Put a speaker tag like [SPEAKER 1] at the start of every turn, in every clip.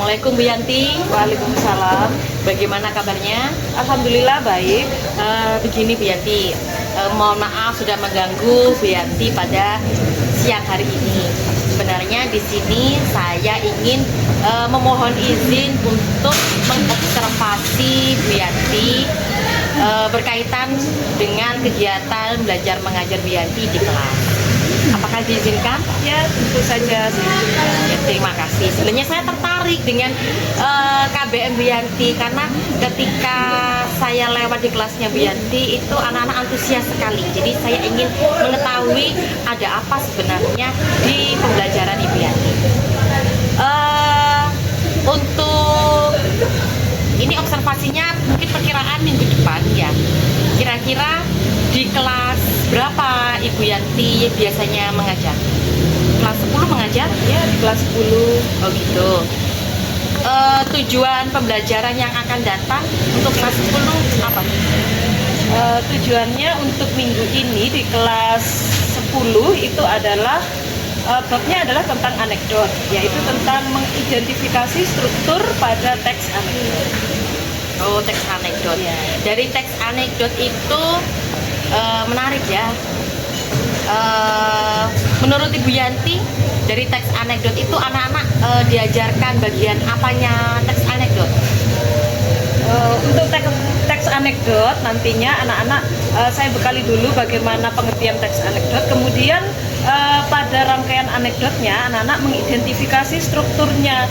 [SPEAKER 1] Assalamualaikum Bu Yanti.
[SPEAKER 2] Waalaikumsalam.
[SPEAKER 1] Bagaimana kabarnya?
[SPEAKER 2] Alhamdulillah baik.
[SPEAKER 1] Begini Bu Yanti, mohon maaf sudah mengganggu Bu Yanti pada siang hari ini. Sebenarnya di sini saya ingin memohon izin untuk mengobservasi Bu Yanti berkaitan dengan kegiatan belajar mengajar Bu Yanti di kelas. Apakah diizinkan?
[SPEAKER 2] Ya, tentu saja.
[SPEAKER 1] Ya, terima kasih. Sebenarnya saya tertarik dengan KBM Bu Yanti karena ketika saya lewat di kelasnya Bu Yanti itu anak-anak antusias sekali. Jadi saya ingin mengetahui ada apa sebenarnya di pembelajaran Ibu Yanti. Untuk ini observasinya mungkin perkiraan minggu depan ya. Kira-kira di kelas berapa Ibu Yanti biasanya mengajar? Kelas 10 mengajar?
[SPEAKER 2] Ya, di kelas 10.
[SPEAKER 1] Oh gitu. Tujuan pembelajaran yang akan datang untuk kelas 10 apa?
[SPEAKER 2] Tujuannya untuk minggu ini di kelas 10 itu adalah babnya adalah tentang anekdot, yaitu tentang mengidentifikasi struktur pada teks anekdot.
[SPEAKER 1] Oh, teks anekdot.
[SPEAKER 2] Ya.
[SPEAKER 1] Dari teks anekdot itu menarik ya. Menurut Ibu Yanti, dari teks anekdot itu anak-anak diajarkan bagian apanya teks anekdot?
[SPEAKER 2] Untuk teks anekdot nantinya anak-anak saya bekali dulu bagaimana pengertian teks anekdot, kemudian pada rangkaian anekdotnya anak-anak mengidentifikasi strukturnya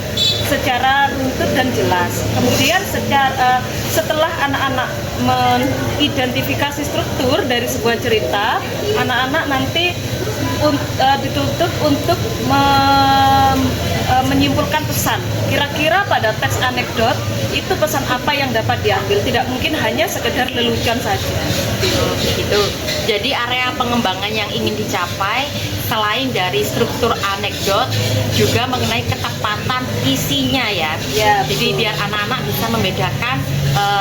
[SPEAKER 2] secara runtut dan jelas. Kemudian setelah anak-anak mengidentifikasi struktur dari sebuah cerita, anak-anak nanti dituntut untuk menyimpulkan pesan. Kira-kira pada teks anekdot itu pesan apa yang dapat diambil? Tidak mungkin hanya sekedar lelucon saja.
[SPEAKER 1] Gitu. Jadi area pengembangan yang ingin dicapai selain dari struktur anekdot juga mengenai ketepatan isinya ya.
[SPEAKER 2] Ya,
[SPEAKER 1] jadi
[SPEAKER 2] betul.
[SPEAKER 1] biar anak-anak bisa membedakan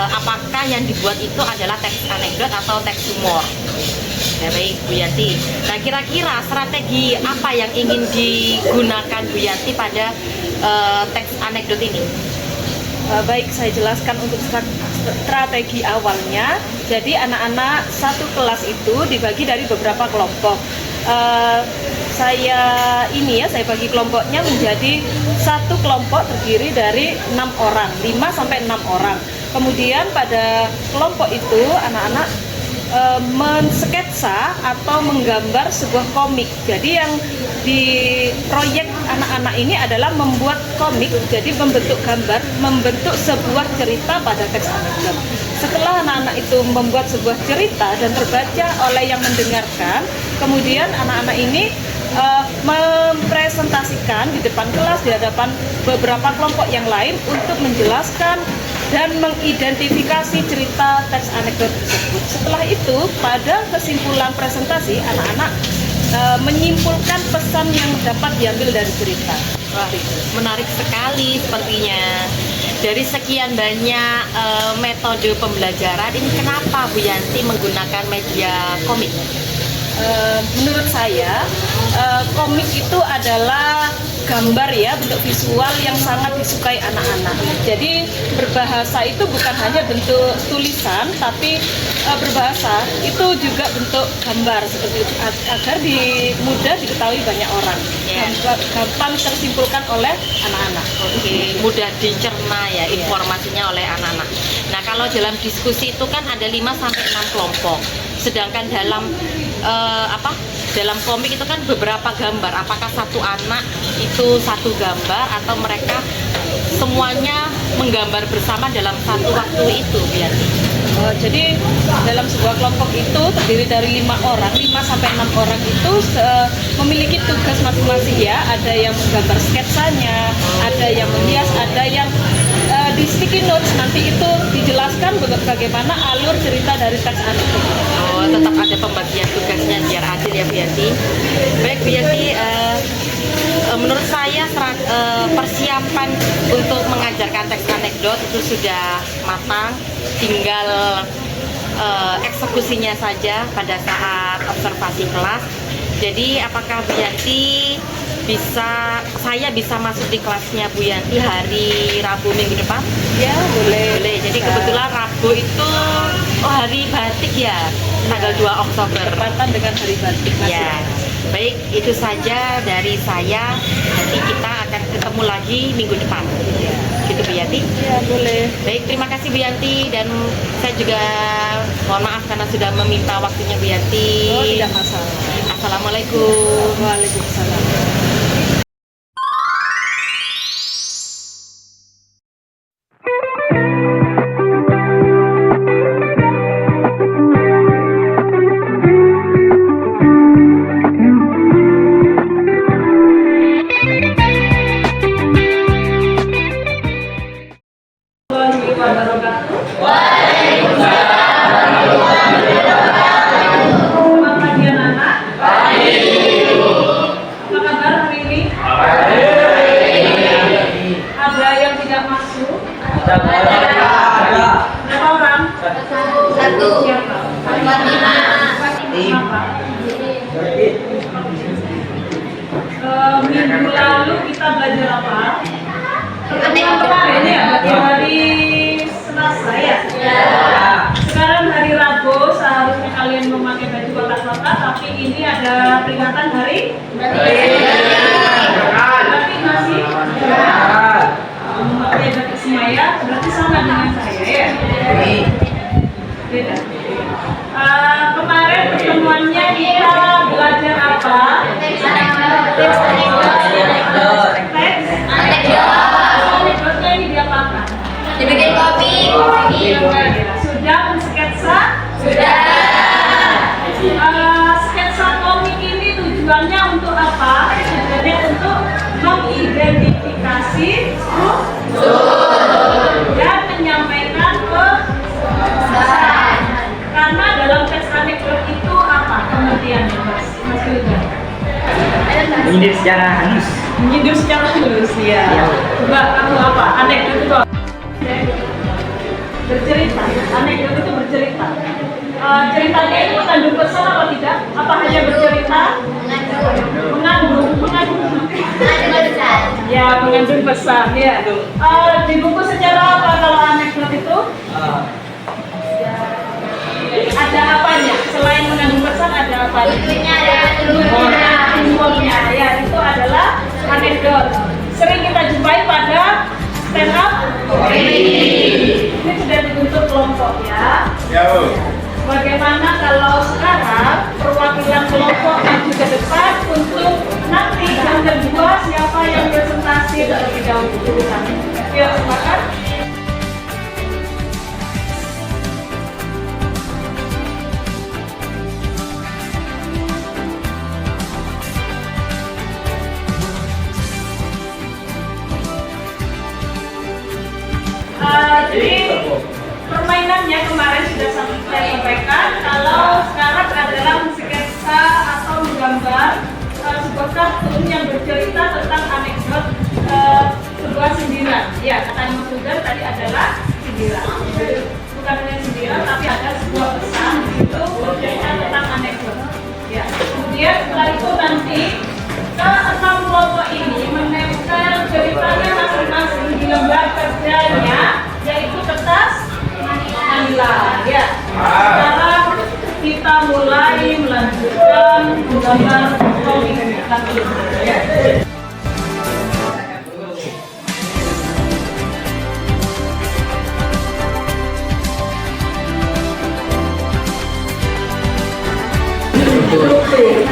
[SPEAKER 1] apakah yang dibuat itu adalah teks anekdot atau teks humor. Ya, baik Bu Yanti. Nah, kira-kira strategi apa yang ingin digunakan Bu Yanti pada teks anekdot ini?
[SPEAKER 2] Baik, saya jelaskan untuk strategi awalnya. Jadi anak-anak satu kelas itu dibagi dari beberapa kelompok. Saya bagi kelompoknya menjadi satu kelompok terdiri dari 6 orang, 5 sampai 6 orang. Kemudian pada kelompok itu anak-anak mensketsa atau menggambar sebuah komik. Jadi yang di proyek anak-anak ini adalah membuat komik, jadi membentuk gambar, membentuk sebuah cerita pada teks anekdot. Setelah anak-anak itu membuat sebuah cerita dan terbaca oleh yang mendengarkan, kemudian anak-anak ini mempresentasikan di depan kelas, di hadapan beberapa kelompok yang lain untuk menjelaskan dan mengidentifikasi cerita teks anekdot tersebut. Setelah itu, pada kesimpulan presentasi, anak-anak menyimpulkan pesan yang dapat diambil dari cerita.
[SPEAKER 1] Wah, menarik sekali sepertinya. Dari sekian banyak metode pembelajaran, ini kenapa Bu Yanti menggunakan media komik?
[SPEAKER 2] Menurut saya, komik itu adalah gambar ya, bentuk visual yang sangat disukai anak-anak. Jadi berbahasa itu bukan hanya bentuk tulisan, tapi berbahasa itu juga bentuk gambar seperti itu, agar mudah diketahui banyak orang.
[SPEAKER 1] Yeah.
[SPEAKER 2] Gampang tersimpulkan oleh anak-anak.
[SPEAKER 1] Oke, mudah dicerna ya informasinya oleh anak-anak. Nah, kalau dalam diskusi itu kan ada 5 sampai 6 kelompok. Sedangkan dalam dalam komik itu kan beberapa gambar. Apakah satu anak itu satu gambar atau mereka semuanya menggambar bersama dalam satu waktu itu biar?
[SPEAKER 2] Jadi dalam sebuah kelompok itu terdiri dari 5 orang, 5 sampai 6 orang itu memiliki tugas masing-masing ya. Ada yang menggambar sketsanya, ada yang menghias, ada yang di sticky notes nanti itu dijelaskan bagaimana alur cerita dari teks anekdot.
[SPEAKER 1] Oh, tetap ada pembagian tugasnya biar adil ya Bu Yanti. Baik Bu Yanti, menurut saya persiapan untuk mengajarkan teks anekdot itu sudah matang, tinggal eksekusinya saja pada saat observasi kelas. Jadi apakah Bu Yanti saya bisa masuk di kelasnya Bu Yanti hari Rabu minggu depan?
[SPEAKER 2] Ya, boleh.
[SPEAKER 1] Boleh. Jadi kebetulan Rabu itu hari batik ya, tanggal 2 Oktober.
[SPEAKER 2] Bertepatan dengan hari batik
[SPEAKER 1] Ya. Baik, itu saja dari saya. Nanti kita akan ketemu lagi minggu depan. Gitu Bu Yanti.
[SPEAKER 2] Ya, boleh.
[SPEAKER 1] Baik, terima kasih Bu Yanti, dan saya juga mohon maaf karena sudah meminta waktunya Bu Yanti.
[SPEAKER 2] Oh, tidak masalah.
[SPEAKER 1] Assalamualaikum.
[SPEAKER 2] Waalaikumsalam. Selamat pagi anak-anak. Apa kabar hari ini? Ada yang tidak masuk? Berapa orang?
[SPEAKER 3] Satu.
[SPEAKER 2] Siapa?
[SPEAKER 3] Fatima.
[SPEAKER 2] Kenapa? Minggu lalu kita belajar apa? Pertemuan kemarin ya, berarti hari Selasa ya? Sekarang hari Rabu, seharusnya kalian memakai baju kotak-kotak, tapi ini ada peringatan hari tapi masih memakai batik semaya, berarti sama dengan saya ya? Beda. Kemarin pertemuannya kita belajar apa? Teks. Anekdotnya ini diapakan?
[SPEAKER 3] Dibikin kopi.
[SPEAKER 2] Sudah mensketsa?
[SPEAKER 3] Sudah.
[SPEAKER 2] Sketsa komik ini tujuannya untuk apa? Tujuannya untuk mengidentifikasi dan menyampaikan pesan. Karena dalam teks anekdot itu apa pengertiannya, Mas Yuda?
[SPEAKER 4] Menyindir secara halus.
[SPEAKER 2] Menyindir secara halus ya. Coba kamu apa? Anekdot itu apa? Bercerita. Anekdot itu bercerita. Ceritanya itu mengandung pesan apa tidak? Apa hanya bercerita? Mengandung ya, mengandung pesan ya. Di buku sejarah apa kalau anekdot itu? Ada apanya? Selain mengandung pesan ada apa? Humornya ya, itu adalah anekdot. Sering kita jumpai pada stand up comedy. Ini sudah dibentuk kelompok ya. Bagaimana kalau sekarang perwakilan kelompok maju ke depan untuk nanti yang kedua siapa yang presentasi terlebih dahulu? Yuk, silakan. Jadi permainannya kemarin sudah saya sampaikan. Kalau sekarang adalah mensketsa atau menggambar sebuah kartun yang bercerita tentang anekdot sebuah sindiran. Ya, kata Mas Sugar tadi adalah sindiran. Bukan hanya sindiran, tapi ada sebuah pesan itu bercerita tentang anekdot. Ya, kemudian setelah itu nanti ke-6 kelompok ini menempel ceritanya masing-masing di lembar kerjanya, yaitu kertas manila. Ya, sekarang kita mulai melanjutkan menggambar komik lagi. Ya.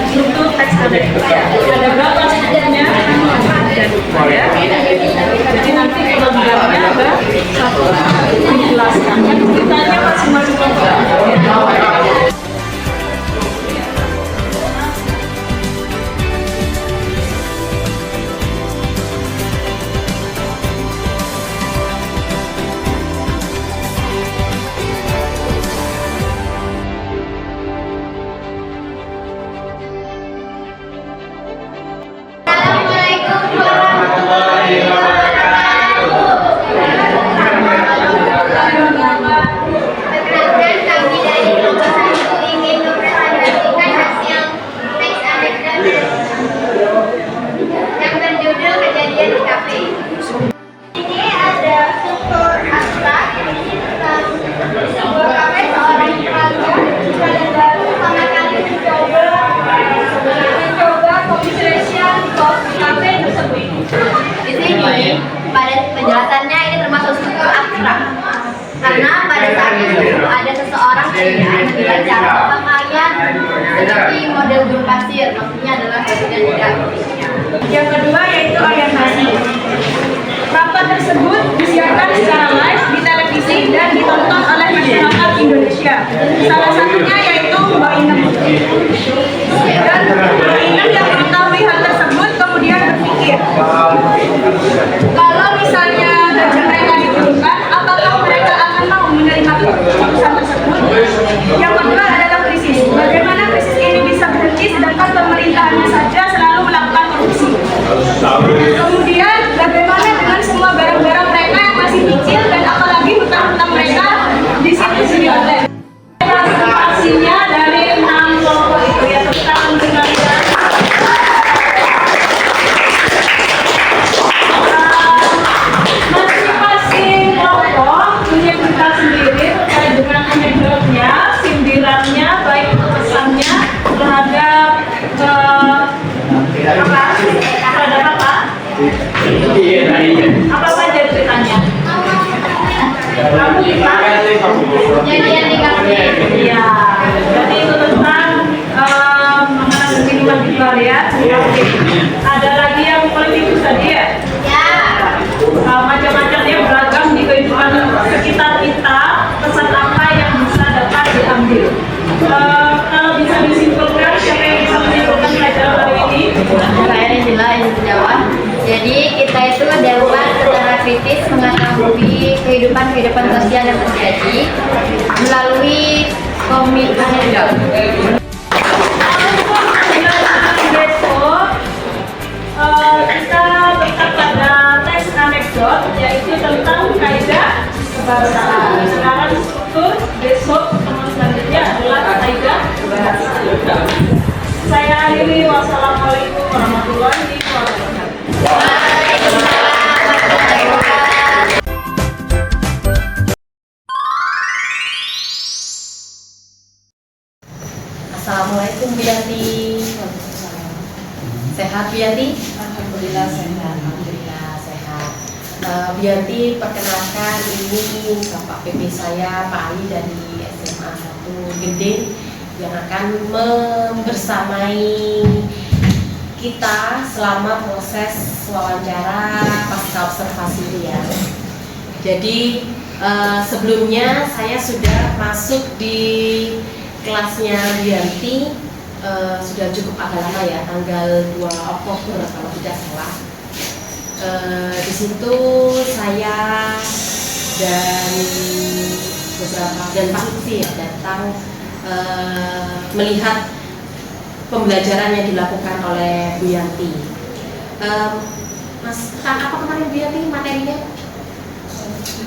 [SPEAKER 2] Struktur teks anekdot. Ada berapa strukturnya? Ada 2 ya. Jadi nanti kelembarnya ada 1 dijelaskan. Kan ceritanya masing-masing kelompok.
[SPEAKER 3] Assalamualaikum warahmatullahi wabarakatuh. ada ubur pasir, maksudnya adalah batu dan tidak aktifnya.
[SPEAKER 5] Yang kedua yaitu orientasi. Rapat tersebut disiarkan secara live di televisi dan ditonton oleh masyarakat Indonesia. Salah satunya yaitu Mbak Inem. Dan Mbak Inem yang mengetahui hal tersebut kemudian berpikir, kalau misalnya gaji mereka diturunkan, apakah mereka akan mau menerima keputusan tersebut? Yang kedua adalah krisis. Bagaimana krisis ini bisa berhenti sedangkan pemerintahannya saja selalu melakukan korupsi? Kemudian bagaimana dengan semua barang-barang mereka yang masih cicil dan apalagi hutang-hutang mereka di situ sendiri? Klasifikasinya dari 6 kelompok itu ya tentang pengendalian. Masing-masing kelompok punya cerita sendiri terkait dengan anekdotnya, sindirannya, baik pesannya terhadap apa? Apa saja ceritanya? Kamu
[SPEAKER 3] Nyanyian di kafe.
[SPEAKER 5] Iya. Jadi itu tentang mengenai minuman di luar ya. Ada lagi yang politikus tadi ya?
[SPEAKER 3] Ya.
[SPEAKER 5] Macam-macamnya beragam di kehidupan sekitar kita. Pesan apa yang bisa dapat diambil? Kalau bisa disimpulkan, siapa yang bisa menyimpulkan pelajaran hari ini?
[SPEAKER 3] Saya Nizila yang menjawab. Jadi kita itu dapat secara kritis mengetahui kehidupan sosial yang terjadi melalui komik anekdot.
[SPEAKER 5] Besok kita tetap pada teks anekdot yaitu tentang kaidah kebahasaan. Sekarang struktur besok teman selanjutnya adalah kaidah kebahasaan. Saya akhiri, wassalamualaikum warahmatullahi wabarakatuh.
[SPEAKER 1] Assalamualaikum Bu Yanti. Sehat Bu Yanti?
[SPEAKER 2] Alhamdulillah sehat.
[SPEAKER 1] Alhamdulillah sehat. Bu Yanti, perkenalkan ini Bapak PP saya Pak Ali dari SMA 1 Gending yang akan membersamai kita selama proses wawancara pasca observasi itu ya. Jadi sebelumnya saya sudah masuk di kelasnya Bu Yanti sudah cukup agak lama ya, tanggal 2 Oktober kalau tidak salah. Di situ saya dan beberapa dan Pak Lutfi ya datang melihat pembelajaran yang dilakukan oleh Bu Yanti. Mas, tentang apa kemarin Bu Yanti materinya?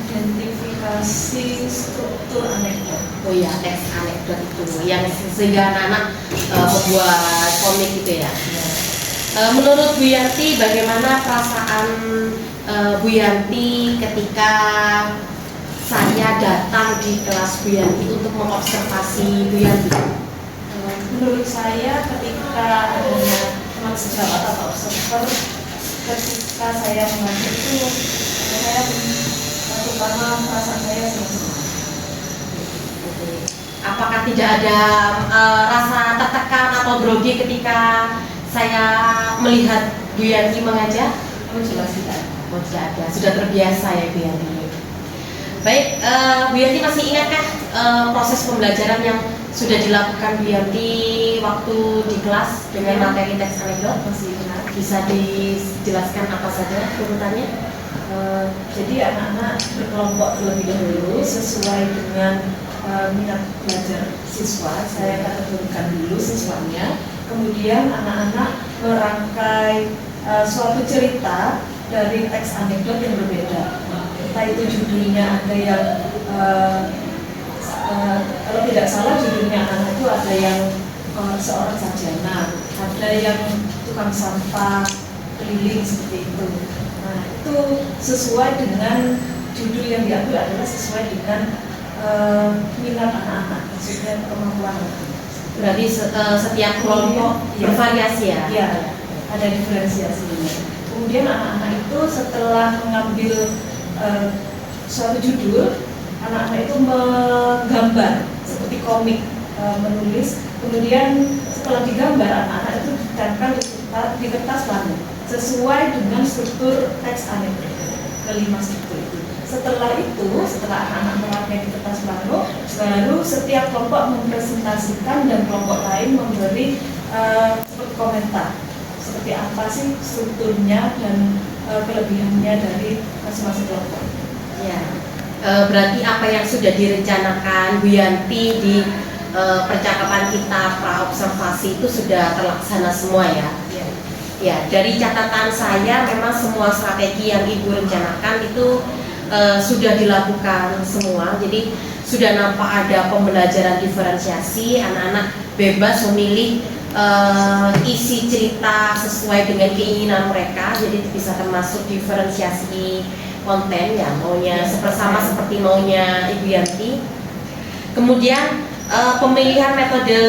[SPEAKER 2] Identifikasi struktur anekdot.
[SPEAKER 1] Oh ya, teks anekdot itu yang sehingga anak-anak membuat komik gitu ya. Menurut Bu Yanti, bagaimana perasaan Bu Yanti ketika saya datang di kelas Bu Yanti untuk mengobservasi Bu Yanti?
[SPEAKER 2] Menurut saya ketika adanya teman sejawat atau observer, ketika saya mengajar itu saya terutama perasaan saya senang.
[SPEAKER 1] Apakah tidak ada rasa tertekan atau grogi ketika saya melihat Bu Yanti mengajar?
[SPEAKER 2] Oh jelas tidak.
[SPEAKER 1] Oh tidak ada, sudah terbiasa ya Bu Yanti. Baik, Bu Yanti masih ingatkah proses pembelajaran yang sudah dilakukan Bu Yanti waktu di kelas dengan materi teks anekdot?
[SPEAKER 2] Masih ingat.
[SPEAKER 1] Bisa dijelaskan apa saja urutannya?
[SPEAKER 2] Jadi anak-anak berkelompok terlebih dahulu sesuai dengan minat belajar siswa. Saya kategorikan dulu siswanya. Kemudian anak-anak merangkai suatu cerita dari teks anekdot yang berbeda. Entah itu judulnya ada yang kalau tidak salah judulnya anak itu ada yang seorang sarjana, ada yang tukang sampah keliling seperti itu. Nah itu sesuai dengan judul yang diambil adalah sesuai dengan minat anak-anak, maksudnya kemampuan anak-anak.
[SPEAKER 1] Berarti setiap kelompok bervariasi ya?
[SPEAKER 2] Iya, ada diferensiasinya. Kemudian anak-anak itu setelah mengambil suatu judul, anak-anak itu menggambar seperti komik, menulis. Kemudian setelah digambar anak-anak itu ditempel di kertas lalu sesuai dengan struktur teks anekdot kelima struktur itu. Setelah anak-anak meraknya di kertas plano, baru setiap kelompok mempresentasikan dan kelompok lain memberi komentar seperti apa sih strukturnya dan kelebihannya dari masing-masing kelompok.
[SPEAKER 1] Ya, berarti apa yang sudah direncanakan Bu Yanti di percakapan kita praobservasi itu sudah terlaksana semua ya? Ya, dari catatan saya memang semua strategi yang Ibu rencanakan itu sudah dilakukan semua. Jadi sudah nampak ada pembelajaran diferensiasi, anak-anak bebas memilih isi cerita sesuai dengan keinginan mereka. Jadi bisa termasuk diferensiasi konten ya, maunya sama seperti maunya Ibu Yanti. Kemudian pemilihan metode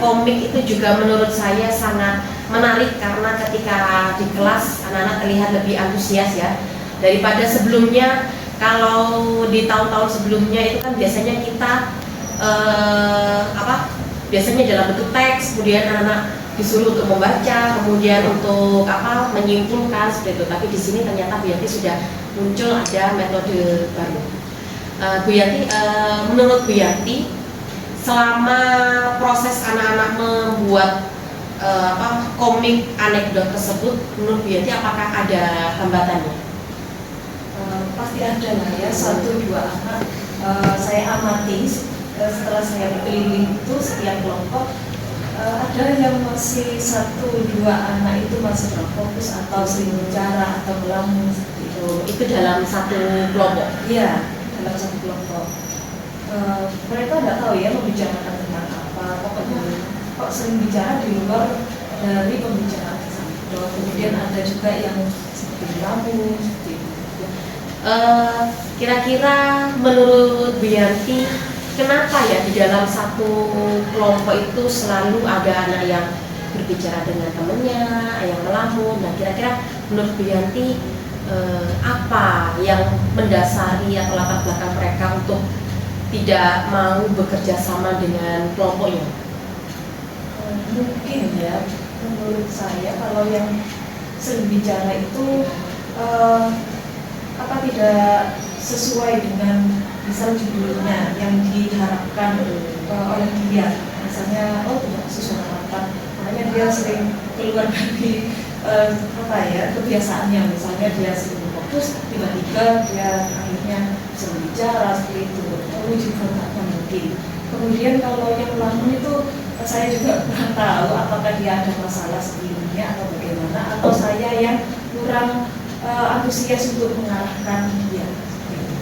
[SPEAKER 1] komik itu juga menurut saya sangat menarik karena ketika di kelas anak-anak terlihat lebih antusias ya daripada sebelumnya. Kalau di tahun-tahun sebelumnya itu kan biasanya kita biasanya dalam bentuk teks, kemudian anak-anak disuruh untuk membaca, kemudian untuk menyimpulkan seperti itu. Tapi di sini ternyata Bu Yanti sudah muncul ada metode baru. Bu Yanti, menurut Bu Yanti, selama proses anak-anak membuat komik anekdot tersebut, menurut Bu Yanti apakah ada hambatannya?
[SPEAKER 2] Pasti ada lah ya, 1-2 anak saya amati setelah saya berkeliling itu setiap kelompok ada yang masih 1-2 anak itu masih terfokus atau sering bicara atau melamun seperti itu.
[SPEAKER 1] Itu dalam satu kelompok?
[SPEAKER 2] Iya, dalam satu kelompok. Mereka tidak tahu ya membicarakan tentang apa, pokoknya kok sering bicara di luar dari pembicaraan tersebut. Kemudian ada juga yang seperti melamun seperti itu.
[SPEAKER 1] Kira-kira menurut Bu Yanti, kenapa ya di dalam satu kelompok itu selalu ada anak yang berbicara dengan temannya, yang melamun? Nah, kira-kira menurut Bu Yanti apa yang mendasari atau latar belakang mereka untuk tidak mau bekerja sama dengan kelompoknya?
[SPEAKER 2] Mungkin ya, menurut saya kalau yang sering bicara itu tidak sesuai dengan misal judulnya yang diharapkan oleh dia. Misalnya, tidak sesuai harapan, makanya dia sering keluar dari kebiasaannya. Misalnya dia sering fokus, tiba-tiba dia akhirnya bisa berbicara seperti itu. Lalu juga nggak mungkin. Kemudian kalau yang melamun itu saya juga kurang tahu apakah dia ada masalah sebelumnya atau bagaimana, atau saya yang kurang antusias untuk mengarahkan dia.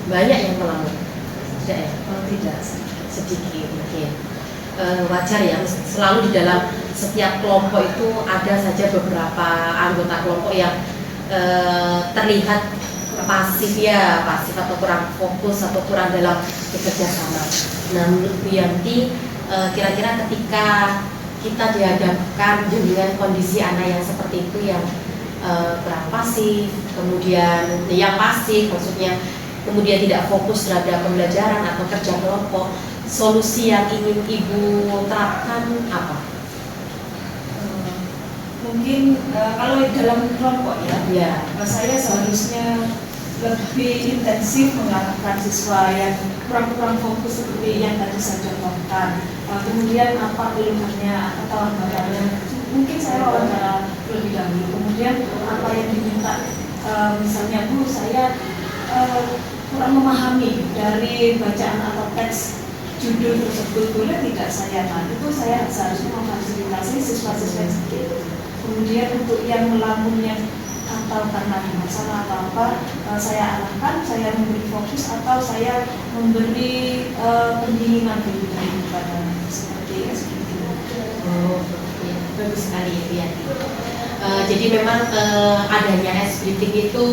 [SPEAKER 1] Banyak yang melamun? Tidak ya?
[SPEAKER 2] Tidak.
[SPEAKER 1] Sedikit mungkin. Wajar ya, selalu di dalam setiap kelompok itu ada saja beberapa anggota kelompok yang terlihat pasif atau kurang fokus atau kurang dalam bekerja sama. Nah, menurut Bu Yanti, kira-kira ketika kita dihadapkan dengan kondisi anak yang seperti itu, yang kurang pasif, kemudian yang pasif maksudnya, kemudian tidak fokus terhadap pembelajaran atau kerja kelompok, solusi yang ingin Ibu terapkan apa?
[SPEAKER 2] Mungkin kalau dalam kelompok
[SPEAKER 1] Ya.
[SPEAKER 2] Saya seharusnya lebih intensif mengarahkan siswa yang kurang fokus seperti yang tadi saya contohkan. Kemudian apa keluhannya atau hambatannya, mungkin saya wawancara terlebih dahulu. Kemudian apa yang diminta, misalnya Bu, saya kurang memahami dari bacaan atau teks judul tersebut, boleh tidak saya itu saya seharusnya memfasilitasi siswa-siswa yang seperti itu. Kemudian untuk yang melamunnya atau karena ada masalah atau apa, saya arahkan, saya memberi fokus atau saya memberi pendinginan kepada seperti SPT.
[SPEAKER 1] Oh, ya, bagus sekali ya. Jadi memang adanya SPT itu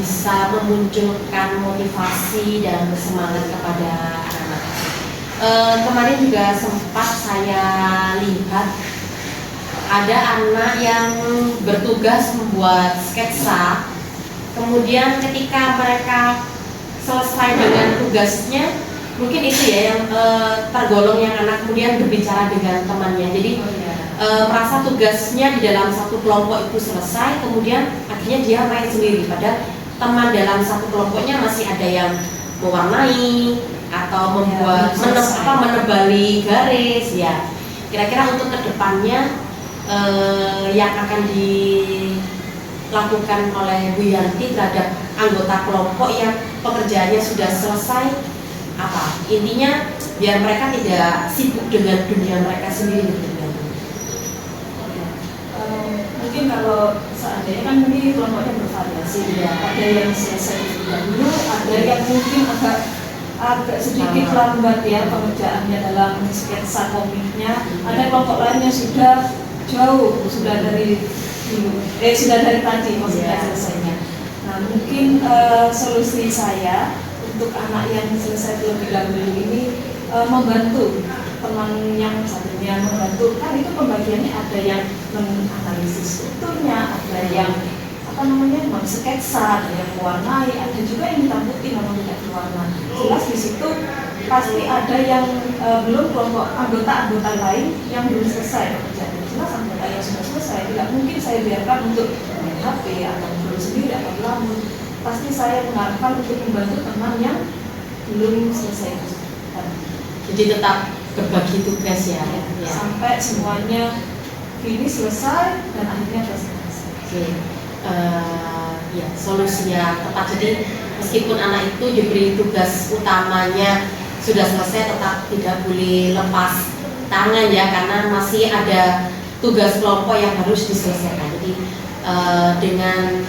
[SPEAKER 1] bisa memunculkan motivasi dan semangat kepada anak-anak. Kemarin juga sempat saya lihat ada anak yang bertugas membuat sketsa, kemudian ketika mereka selesai dengan tugasnya, mungkin itu ya yang tergolong yang anak kemudian berbicara dengan temannya. Jadi merasa tugasnya di dalam satu kelompok itu selesai, kemudian akhirnya dia main sendiri. Pada teman dalam satu kelompoknya masih ada yang mewarnai atau membuat menebali garis ya. Kira-kira untuk kedepannya yang akan dilakukan oleh Bu Yanti terhadap anggota kelompok yang pekerjaannya sudah selesai apa? Intinya biar mereka tidak sibuk dengan dunia mereka sendiri.
[SPEAKER 2] Mungkin kalau seandainya kan ini kelompoknya bervariasi ya, ada yang selesai dahulu, ada yang mungkin agak sedikit lambat ya pengerjaannya dalam sketsa komiknya, ada kelompok lainnya sudah jauh, sudah dari tadi maksudnya selesainya. Nah mungkin solusi saya untuk anak yang selesai terlebih dahulu ini membantu teman yang satunya, membantu kan itu pembagiannya ada yang menganalisis strukturnya, ada yang sketsa, ada yang mewarnai, ada juga yang hitam putih namun tidak berwarna. Jelas di situ pasti ada yang belum, kelompok anggota lain yang belum selesai pekerjaan. Jelas anggota yang sudah selesai tidak mungkin saya biarkan untuk main HP atau belum sendiri atau melamun. Pasti saya mengharapkan untuk membantu teman yang belum selesai.
[SPEAKER 1] Jadi tetap berbagi tugas ya.
[SPEAKER 2] Sampai semuanya finish selesai dan akhirnya presentasi.
[SPEAKER 1] Oke. Ya solusi yang tepat. Jadi meskipun anak itu diberi tugas utamanya sudah selesai, tetap tidak boleh lepas tangan ya, karena masih ada tugas kelompok yang harus diselesaikan. Jadi dengan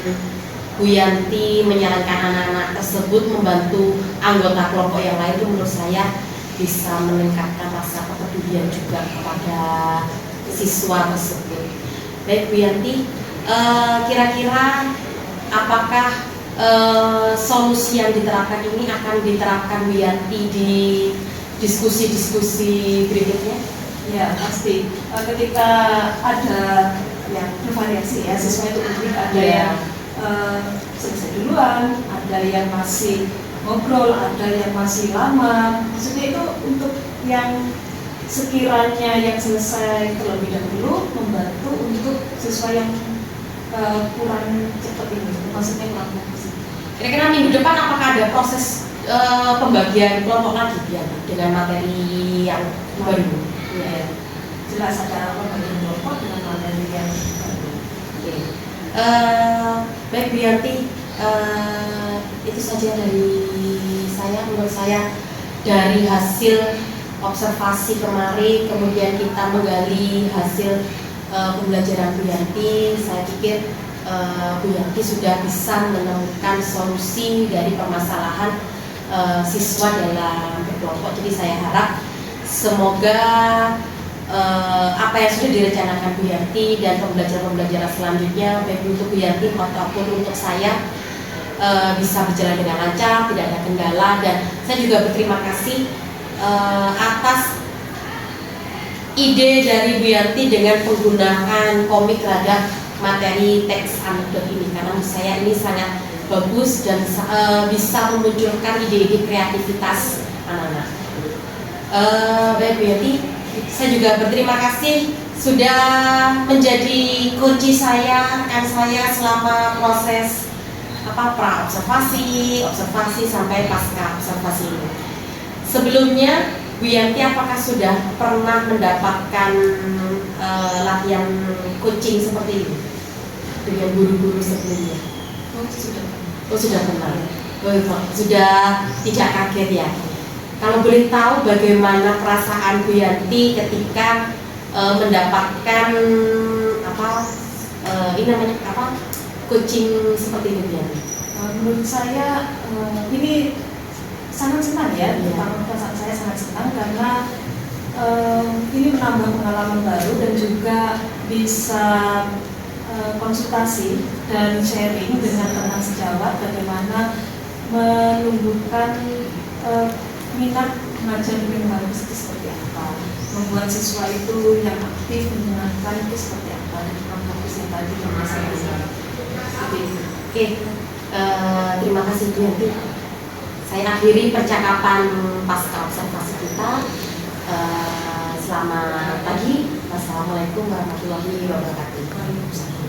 [SPEAKER 1] Bu Yanti menyarankan anak-anak tersebut membantu anggota kelompok yang lain, itu menurut saya bisa meningkatkan rasa kepedulian juga kepada siswa tersebut. Baik Bu Yanti, kira-kira apakah solusi yang diterapkan ini akan diterapkan Bu Yanti di diskusi-diskusi berikutnya?
[SPEAKER 2] Ya pasti. Ketika ada yang bervariasi ya, siswa itu unik, ada yang selesai duluan, ada yang masih ngobrol, ada yang masih lama. Maksudnya itu untuk yang sekiranya yang selesai terlebih dahulu membantu untuk siswa yang kurang cepat ini, maksudnya kurang fokus.
[SPEAKER 1] Kira-kira minggu depan apakah ada proses pembagian kelompok lagi ya, dengan materi yang baru?
[SPEAKER 2] Ya, jelas ada pembagian kelompok dengan materi yang baru.
[SPEAKER 1] Oke. Baik Bu Yanti, itu saja dari saya. Menurut saya dari hasil observasi kemarin, kemudian kita menggali hasil pembelajaran Bu Yanti, saya pikir Bu Yanti sudah bisa menemukan solusi dari permasalahan siswa dalam berkelompok. Jadi saya harap semoga apa yang sudah direncanakan Bu Yanti dan pembelajaran-pembelajaran selanjutnya baik untuk Bu Yanti maupun untuk saya bisa berjalan dengan lancar, tidak ada kendala. Dan saya juga berterima kasih atas ide dari Bu Yanti dengan penggunaan komik terhadap materi teks anekdot ini, karena menurut saya ini sangat bagus dan bisa memunculkan ide-ide kreativitas anak-anak. Baik Bu Yanti, saya juga berterima kasih sudah menjadi kunci saya, rekan saya selama proses pra observasi sampai pasca observasi ini. Sebelumnya Bu Yanti apakah sudah pernah mendapatkan latihan coaching seperti ini dengan guru-guru sebelumnya? Sudah pernah. Sudah tidak kaget ya. Kalau boleh tahu bagaimana perasaan Bu Yanti ketika mendapatkan coaching seperti ini Bu Yanti?
[SPEAKER 2] Menurut saya ini sangat senang ya, pertama perasaan saya sangat senang karena ini menambah pengalaman baru dan juga bisa konsultasi dan sharing dengan teman sejawat bagaimana menumbuhkan minat mengajar lebih bagus itu seperti apa, membuat siswa itu yang aktif mendengarkan itu seperti apa, dan fokus yang tadi permasalahan seperti itu.
[SPEAKER 1] Oke, terima kasih Bu Yanti.
[SPEAKER 6] saya akhiri percakapan pasca observasi kita. Selamat pagi. Wassalamualaikum warahmatullahi wabarakatuh.